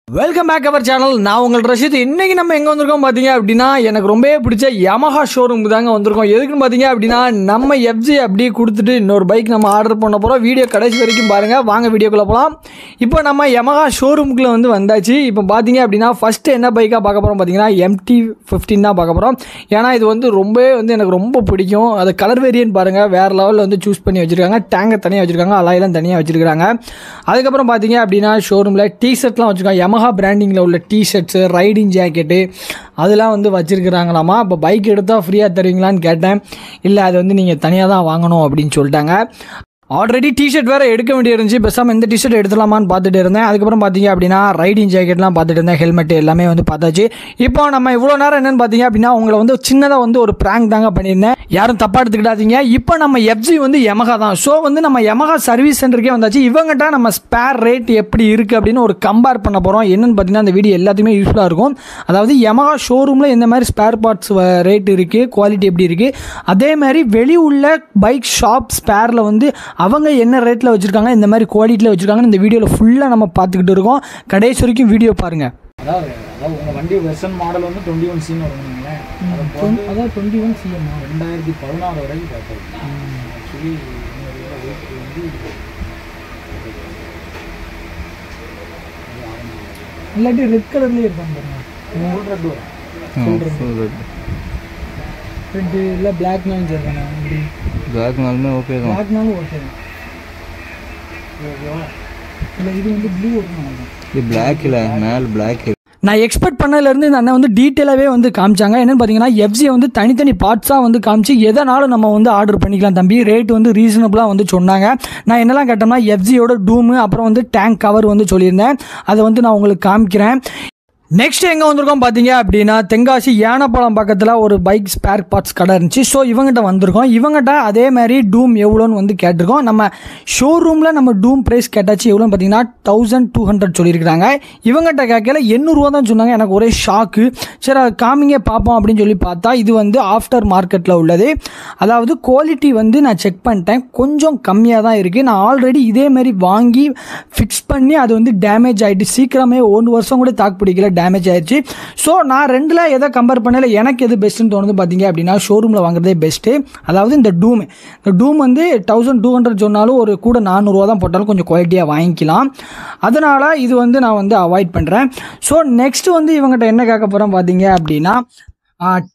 Welcome back our channel. நான் உங்கள் ரஷித். இன்னைக்கு நம்ம எங்கே வந்திருக்கோம் பார்த்தீங்க அப்படின்னா, எனக்கு ரொம்பவே பிடிச்ச யமஹா ஷோரூமுக்கு தாங்க வந்திருக்கோம். எதுக்குன்னு பார்த்தீங்க அப்படின்னா, நம்ம எஃப்ஜி அப்படியே கொடுத்துட்டு இன்னொரு பைக் நம்ம ஆர்டர் பண்ண போகிறோம். வீடியோ கடைசி வரைக்கும் பாருங்கள். வாங்க வீடியோக்குள்ளே போகலாம். இப்போ நம்ம யமஹா ஷோரூமுக்குள்ளே வந்தாச்சு. இப்போ பார்த்தீங்க அப்படின்னா ஃபஸ்ட்டு என்ன பைக்காக பார்க்க போகிறோம் பார்த்தீங்கன்னா, MT-15 தான் பார்க்க போகிறோம். ஏன்னா இது ரொம்பவே எனக்கு ரொம்ப பிடிக்கும். அது கலர் வேரியன்ட் பாருங்கள், வேறு லெவலில் சூஸ் பண்ணி வச்சுருக்காங்க. டேங்கை தனியாக வச்சுருக்காங்க, அலாயெல்லாம் தனியாக வச்சுருக்காங்க. அதுக்கப்புறம் பார்த்தீங்க அப்படின்னா ஷோரூமில் டிஷர்ட்லாம் வச்சுருக்காங்க. யமஹா பிராண்டிங்கில் உள்ள டிஷர்ட்ஸு, ரைடிங் ஜாக்கெட்டு அதெல்லாம் வச்சுருக்கிறாங்களாமா. இப்போ பைக் எடுத்தால் ஃப்ரீயாக தருவீங்களான்னு கேட்டேன். இல்லை, அது நீங்கள் தனியாக தான் வாங்கணும் அப்படின்னு சொல்லிட்டாங்க. ஆல்ரெடி டிஷர்ட் வேறு எடுக்க வேண்டியிருந்துச்சு. பேசாமல் இந்த டிஷர்ட் எடுத்துலாமான்னு பார்த்துட்டு இருந்தேன். அதுக்கப்புறம் பார்த்தீங்க அப்படின்னா ரைடிங் ஜாக்கெட்லாம் பார்த்துட்டு இருந்தேன். ஹெல்மெட் எல்லாமே பார்த்தாச்சு. இப்போ நம்ம இவ்வளோ நேரம் என்னென்னு பார்த்தீங்க அப்படின்னா, உங்களை சின்னதாக ஒரு ப்ராங்க் தாங்க பண்ணியிருந்தேன். யாரும் தப்பாக எடுத்துக்கிட்டாதீங்க. இப்போ நம்ம எஃப்ஜி யமஹா தான். ஸோ நம்ம யமஹா சர்வீஸ் சென்டருக்கே வந்தாச்சு. இவங்ககிட்ட நம்ம ஸ்பேர் ரேட் எப்படி இருக்குது அப்படின்னு ஒரு கம்பேர் பண்ண போகிறோம். என்னென்னு பார்த்தீங்கன்னா, அந்த வீடியோ எல்லாத்தையுமே யூஸ்ஃபுல்லாக இருக்கும். அதாவது யமஹா ஷோரூமில் எந்த மாதிரி ஸ்பேர் பார்ட்ஸ் ரேட் இருக்குது, குவாலிட்டி எப்படி இருக்குது, அதே மாதிரி வெளி உள்ள பைக் ஷாப் ஸ்பேரில் அவங்க என்ன ரேட்டில் வச்சுருக்காங்க, இந்த மாதிரி குவாலிட்டியில் வச்சுருக்காங்கன்னு இந்த வீடியோவில் ஃபுல்லாக நம்ம பார்த்துக்கிட்டு இருக்கோம். கடைசி வரைக்கும் வீடியோ பாருங்கள். அதாவது உங்கள் வண்டி வெர்ஷன் மாடல் 21C வருவீங்களேன். அதாவது 21CM 2016 வரைக்கும் பார்த்தோம். ஆக்சுவலி இல்லாட்டி ரெட் கலர்லேயே இருக்காங்க பாருங்க. ரெட் இல்லை பிளாக்னாலும் சரிதானே? அப்படி பிளாக்னாலுமே ஓகே தான். பிளாக்னாலும் ஓகே தான். இல்லை, இது ப்ளூ ஓகே. இது பிளாக் இல்லை, மேல் பிளாக். நான் எக்ஸ்பெக்ட் பண்ணதுலேருந்து இந்த அண்ணன் டீட்டெயிலாகவே காமிச்சாங்க. என்னென்னு பார்த்தீங்கன்னா, எஃப்ஜி தனித்தனி பார்ட்ஸாக காமிச்சு எதனாலும் நம்ம ஆர்டர் பண்ணிக்கலாம் தம்பி, ரேட் ரீசனபுளாக சொன்னாங்க. நான் என்னெல்லாம் கேட்டோம்னா, எஃப்ஜியோட டூமு, அப்புறம் டேங்க் கவர் சொல்லியிருந்தேன். அதை நான் உங்களுக்கு காமிக்கிறேன். நெக்ஸ்ட் எங்கே வந்திருக்கோம் பார்த்தீங்க அப்படின்னா, தென்காசி யானப்பாலம் பக்கத்தில் ஒரு பைக் ஸ்பேர் பார்ட்ஸ் கடை இருந்துச்சு. ஸோ இவங்ககிட்ட வந்திருக்கோம். இவங்ககிட்ட அதே மாதிரி டூம் எவ்வளோன்னு கேட்டிருக்கோம். நம்ம ஷோரூமில் நம்ம டூம் ப்ரைஸ் கேட்டாச்சு. எவ்வளோன்னு பார்த்தீங்கன்னா 1200 சொல்லியிருக்கிறாங்க. இவங்ககிட்ட கேட்கல 800 தான் சொன்னாங்க. எனக்கு ஒரே ஷாக்கு. சரி, காமிங்க பார்ப்போம் அப்படின்னு சொல்லி பார்த்தா, இது ஆஃப்டர் மார்க்கெட்டில் உள்ளது. அதாவது குவாலிட்டி நான் செக் பண்ணிட்டேன், கொஞ்சம் கம்மியாக தான் இருக்குது. நான் ஆல்ரெடி இதேமாரி வாங்கி ஃபிக்ஸ் பண்ணி அது டேமேஜ் ஆகிட்டு சீக்கிரமே 1 வருஷம் கூட தாக்கு பிடிக்கல, டேமேஜ் ஆயிடுச்சு. ஸோ நான் ரெண்டில் எதை கம்பேர் பண்ணல, எனக்கு எது பெஸ்ட்டுன்னு தோணுது பார்த்தீங்க அப்படின்னா, ஷோரூமில் வாங்குறதே பெஸ்ட்டு. அதாவது இந்த டூம் 1200 சொன்னாலும் ஒரு கூட 400 தான் போட்டாலும் கொஞ்சம் குவாலிட்டியாக வாங்கிக்கலாம். அதனால் இது நான் அவாய்ட் பண்ணுறேன். ஸோ நெக்ஸ்ட் இவங்ககிட்ட என்ன கேட்க போகிறேன் பார்த்தீங்க அப்படின்னா,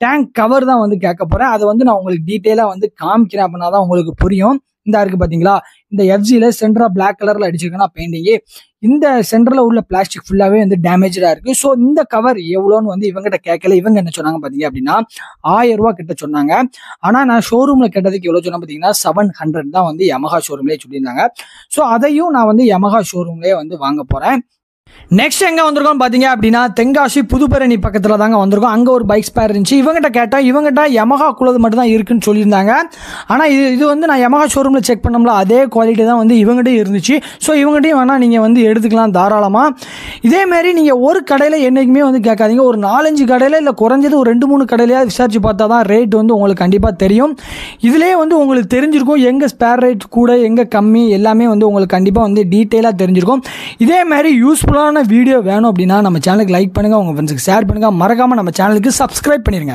டேங்க் கவர் தான் கேட்க போகிறேன். அதை நான் உங்களுக்கு டீட்டெயிலாக காமிக்கிறேன். அப்படின்னா தான் உங்களுக்கு புரியும். இந்த இருக்குது பார்த்தீங்களா, இந்த எஃப்ஜியில் சென்டராக பிளாக் கலரில் அடிச்சிருக்கேன்னா பெயிண்டிங்கு, இந்த சென்டரில் உள்ள பிளாஸ்டிக் ஃபுல்லாகவே டேமேஜாக இருக்குது. ஸோ இந்த கவர் எவ்வளோன்னு இவங்ககிட்ட கேட்கல. இவங்க என்ன சொன்னாங்க பார்த்தீங்க அப்படின்னா, 1000 ரூபா கிட்ட சொன்னாங்க. ஆனால் நான் ஷோரூமில் கேட்டதுக்கு எவ்வளோ சொன்னேன் பார்த்தீங்கன்னா, 700 தான் யமஹா ஷோரூம்லேயே சொல்லியிருந்தாங்க. ஸோ அதையும் நான் யமஹா ஷோரூம்லேயே வாங்க போகிறேன். நெக்ஸ்ட் எங்கே வந்திருக்கோம் பார்த்தீங்க அப்படின்னா, தென்காசி புதுப்பரணி பக்கத்தில் தாங்க வந்திருக்கோம். அங்கே ஒரு பைக் ஸ்பேர் இருந்துச்சு. இவங்ககிட்ட கேட்டால் இவங்ககிட்ட யமஹா குள்ளது மட்டும் தான் இருக்குன்னு சொல்லியிருந்தாங்க. ஆனால் இது நான் யமஹா ஷோரூமில் செக் பண்ணோம்ல, அதே குவாலிட்டி தான் இவங்ககிட்டயும் இருந்துச்சு. ஸோ இவங்ககிட்டையும் வேணால் நீங்கள் எடுத்துக்கலாம் தாராளமாக. இதேமாரி நீங்கள் ஒரு கடையில் என்றைக்குமே கேட்காதீங்க. ஒரு 4-5 கடையில், இல்லை குறைஞ்சது ஒரு 2-3 கடையிலையாவது விசாரிச்சு பார்த்தா தான் ரேட் உங்களுக்கு கண்டிப்பாக தெரியும். இதிலே உங்களுக்கு தெரிஞ்சிருக்கும் எங்கே ஸ்பேர் ரேட் கூட, எங்கே கம்மி, எல்லாமே உங்களுக்கு கண்டிப்பாக டீட்டெயிலாக தெரிஞ்சிருக்கும். இதேமாரி யூஸ்ஃபுல்லாக வீடியோ வேணும் அப்படின்னா நம்ம சேனலுக்கு லைக் பண்ணுங்க, உங்க ஃப்ரெண்ட்ஸ்க்கு ஷேர் பண்ணுங்க, மறக்காம நம்ம சேனலுக்கு சப்ஸ்கிரைப் பண்ணிருங்க.